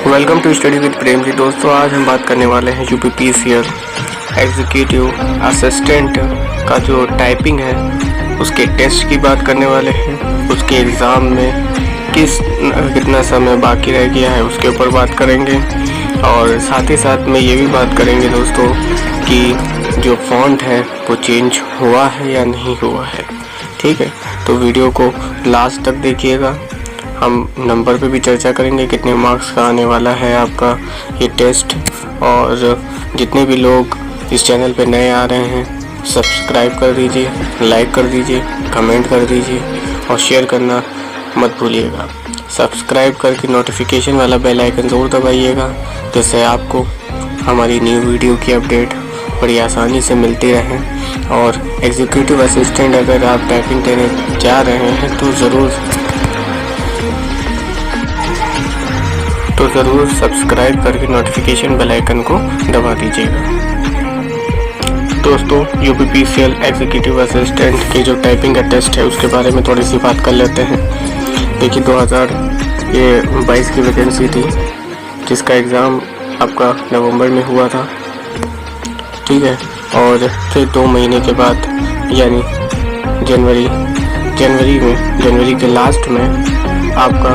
Welcome to study with Prem ji. दोस्तों, आज हम बात करने वाले हैं यूपीपीसीएल एग्जीक्यूटिव असिस्टेंट का जो टाइपिंग है उसके टेस्ट की बात करने वाले हैं। उसके एग्ज़ाम में कितना समय बाकी रह गया है उसके ऊपर बात करेंगे, और साथ ही साथ में ये भी बात करेंगे दोस्तों कि जो फॉन्ट है वो चेंज हुआ है या नहीं हुआ है। ठीक है, तो वीडियो को लास्ट तक देखिएगा। हम नंबर पे भी चर्चा करेंगे, कितने मार्क्स का आने वाला है आपका ये टेस्ट। और जितने भी लोग इस चैनल पे नए आ रहे हैं सब्सक्राइब कर दीजिए, लाइक कर दीजिए, कमेंट कर दीजिए और शेयर करना मत भूलिएगा। सब्सक्राइब करके नोटिफिकेशन वाला बेल आइकन ज़रूर दबाइएगा, जिससे आपको हमारी न्यू वीडियो की अपडेट बड़ी आसानी से मिलती रहे। और एग्जीक्यूटिव असिस्टेंट अगर आप टाइपिंग देने जा रहे हैं तो ज़रूर सब्सक्राइब करके नोटिफिकेशन बेल आइकन को दबा दीजिएगा। दोस्तों, यूपीपीसीएल एग्जीक्यूटिव असिस्टेंट की जो टाइपिंग का टेस्ट है उसके बारे में थोड़ी सी बात कर लेते हैं। देखिए, 2022 की वैकेंसी थी जिसका एग्ज़ाम आपका नवंबर में हुआ था। ठीक है, और फिर 2 महीने के बाद यानी जनवरी के लास्ट में आपका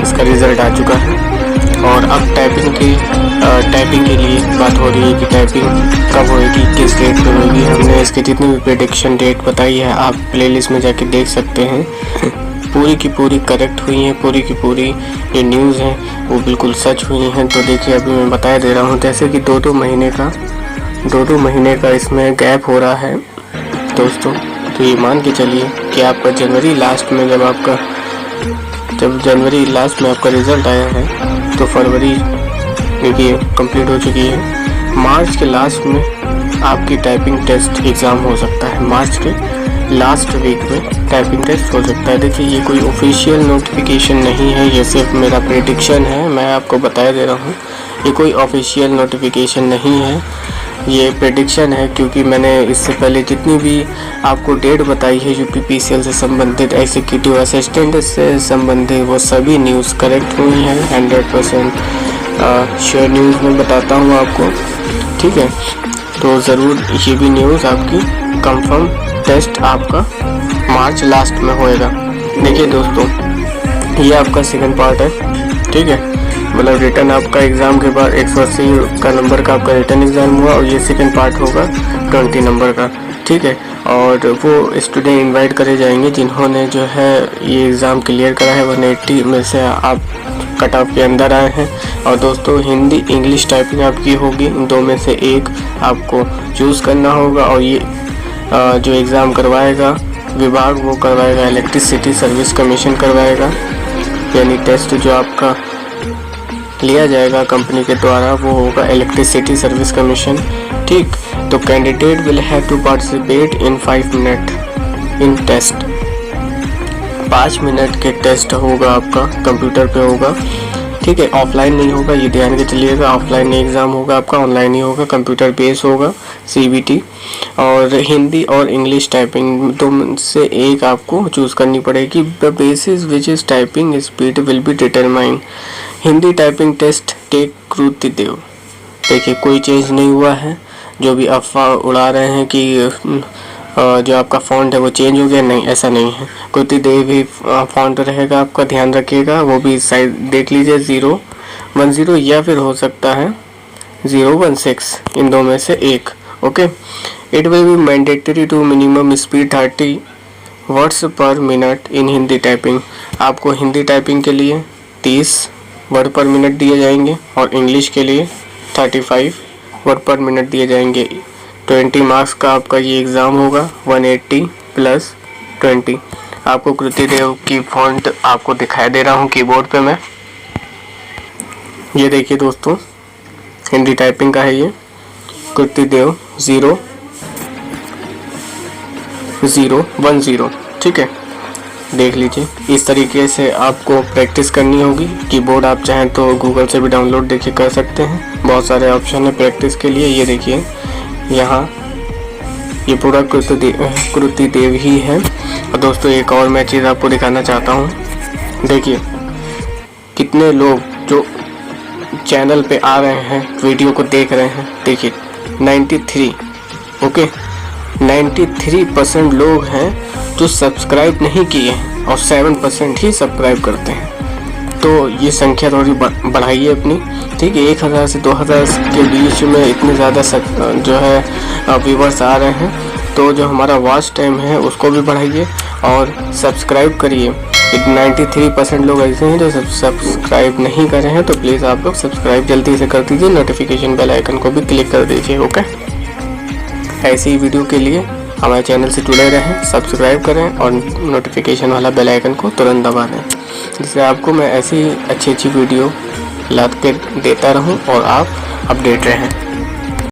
इसका रिज़ल्ट आ चुका है। और अब टाइपिंग के लिए बात हो रही है कि टाइपिंग कब होएगी, किस डेट पे होएगी। हमने इसके जितनी भी प्रेडिक्शन डेट बताई है आप प्लेलिस्ट में जाके देख सकते हैं। पूरी की पूरी करेक्ट हुई हैं, पूरी की पूरी ये न्यूज़ हैं वो बिल्कुल सच हुई हैं। तो देखिए, अभी मैं बता दे रहा हूँ, जैसे कि दो दो महीने का इसमें गैप हो रहा है दोस्तों। तो ये मान के चलिए कि आपका जनवरी लास्ट में जब जनवरी लास्ट में आपका रिज़ल्ट आया है तो फरवरी देखिए कंप्लीट हो चुकी है। मार्च के लास्ट में आपकी टाइपिंग टेस्ट एग्ज़ाम हो सकता है। मार्च के लास्ट वीक में टाइपिंग टेस्ट हो सकता है। देखिए, ये कोई ऑफिशियल नोटिफिकेशन नहीं है, ये सिर्फ मेरा प्रेडिक्शन है, मैं आपको बता दे रहा हूँ। ये कोई ऑफिशियल नोटिफिकेशन नहीं है, ये प्रेडिक्शन है, क्योंकि मैंने इससे पहले जितनी भी आपको डेट बताई है यूपीपीसीएल से संबंधित, एग्जीक्यूटिव असिस्टेंट से संबंधित, वो सभी न्यूज़ करेक्ट हुई हैं। 100% श्योर न्यूज़ में बताता हूँ आपको। ठीक है, तो ज़रूर ये भी न्यूज़ आपकी कंफर्म टेस्ट आपका मार्च लास्ट में होएगा। देखिए दोस्तों, ये आपका सेकंड पार्ट है। ठीक है, मतलब रिटर्न आपका एग्ज़ाम के बाद 180 का नंबर का आपका रिटर्न एग्ज़ाम हुआ, और ये सेकंड पार्ट होगा 20 नंबर का। ठीक है, और वो स्टूडेंट इनवाइट करे जाएंगे जिन्होंने जो है ये एग्ज़ाम क्लियर करा है। 180 में से आप कट ऑफ के अंदर आए हैं। और दोस्तों, हिंदी इंग्लिश टाइपिंग आपकी होगी, इन दो में से एक आपको चूज़ करना होगा। और ये जो एग्ज़ाम करवाएगा विभाग, वो करवाएगा इलेक्ट्रिसिटी सर्विस कमीशन करवाएगा। यानी टेस्ट जो आपका लिया जाएगा कंपनी के द्वारा वो होगा इलेक्ट्रिसिटी सर्विस कमीशन। ठीक, तो candidate will have to participate in 5 minute in test. 5 minute के टेस्ट होगा आपका, कंप्यूटर पे होगा। ठीक है, ऑफलाइन नहीं होगा, ये ध्यान के चलिएगा। ऑफलाइन नहीं एग्ज़ाम होगा आपका, ऑनलाइन ही होगा, कंप्यूटर बेस होगा, CBT। और हिंदी और इंग्लिश टाइपिंग दो में से एक आपको चूज़ करनी पड़ेगी। The basis which is typing speed will be determine. Hindi typing test take Krutidev. देखिए, कोई चेंज नहीं हुआ है। जो भी अफवाह उड़ा रहे हैं कि जो आपका फ़ॉन्ट है वो चेंज हो गया, नहीं, ऐसा नहीं है। कृतिदेव ही फ़ॉन्ट रहेगा आपका, ध्यान रखिएगा। वो भी साइज देख लीजिए, 010 या फिर हो सकता है 016, इन दो में से एक। Okay, it will be mandatory to minimum speed 30 words per minute in Hindi typing. आपको हिंदी टाइपिंग के लिए 30 वर्ड पर मिनट दिए जाएंगे और इंग्लिश के लिए 35 वर्ड पर मिनट दिए जाएंगे। 20 मार्क्स का आपका ये एग्ज़ाम होगा, 180 + 20। आपको कृतिदेव की फॉन्ट आपको दिखाई दे रहा हूँ कीबोर्ड पे मैं। ये देखिए दोस्तों, हिंदी टाइपिंग का है ये कृतिदेव 010। ठीक है, देख लीजिए। इस तरीके से आपको प्रैक्टिस करनी होगी। कीबोर्ड आप चाहें तो गूगल से भी डाउनलोड देखिए कर सकते हैं, बहुत सारे ऑप्शन है प्रैक्टिस के लिए। ये देखिए, यहाँ ये पूरा कृतिदेव ही है। और दोस्तों, एक और मैं चीज़ आपको दिखाना चाहता हूँ। देखिए, कितने लोग जो चैनल पे आ रहे हैं, वीडियो को देख रहे हैं, देखिए 93 ओके 93% लोग हैं जो सब्सक्राइब नहीं किए हैं और 7% ही सब्सक्राइब करते हैं। तो ये संख्या थोड़ी बढ़ाइए अपनी, ठीक है। 1000 से 2000 के बीच में इतने ज़्यादा जो है व्यूवर्स आ रहे हैं, तो जो हमारा वॉच टाइम है उसको भी बढ़ाइए और सब्सक्राइब करिए। 93% लोग ऐसे हैं जो सब्सक्राइब नहीं कर रहे हैं, तो प्लीज़ आप लोग सब्सक्राइब जल्दी से कर दीजिए, नोटिफिकेशन बेल आइकन को भी क्लिक कर दीजिए, ओके। ऐसी ही वीडियो के लिए हमारे चैनल से जुड़े रहें, सब्सक्राइब करें और नोटिफिकेशन वाला बेल आइकन को तुरंत दबा दें, जिससे आपको मैं ऐसी अच्छी वीडियो ला के देता रहूं और आप अपडेट रहें।